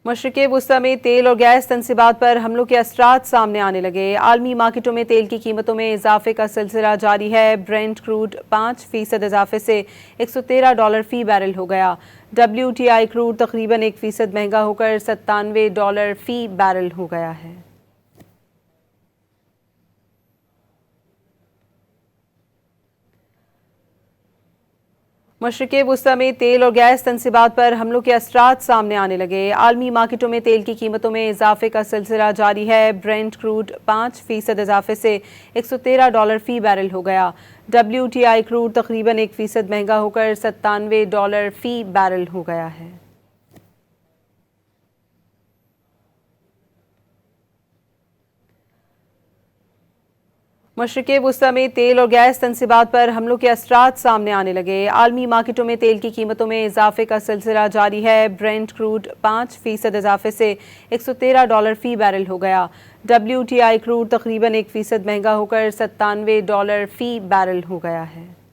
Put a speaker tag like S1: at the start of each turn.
S1: مشرق وسطی میں تیل اور گیس تنصیبات پر حملوں کے اثرات سامنے آنے لگے۔ عالمی مارکیٹوں میں تیل کی قیمتوں میں اضافے کا سلسلہ جاری ہے۔ برینٹ کروڈ 5% اضافے سے $113 فی بیرل ہو گیا۔ WTI کروڈ تقریباً 1% مہنگا ہو کر $97 فی بیرل ہو گیا ہے۔ مشرق وسطی میں تیل اور گیس تنصیبات پر حملوں کے اثرات سامنے آنے لگے۔ عالمی مارکیٹوں میں تیل کی قیمتوں میں اضافے کا سلسلہ جاری ہے۔ برینٹ کروڈ 5% اضافے سے $113 فی بیرل ہو گیا۔ WTI کروڈ تقریباً 1% مہنگا ہو کر $97 فی بیرل ہو گیا ہے۔ مشرق وسطی میں تیل اور گیس تنصیبات پر حملوں کے اثرات سامنے آنے لگے۔ عالمی مارکیٹوں میں تیل کی قیمتوں میں اضافے کا سلسلہ جاری ہے۔ برینٹ کروڈ 5% اضافے سے $113 فی بیرل ہو گیا۔ WTI کروڈ تقریباً 1% مہنگا ہو کر $97 فی بیرل ہو گیا ہے۔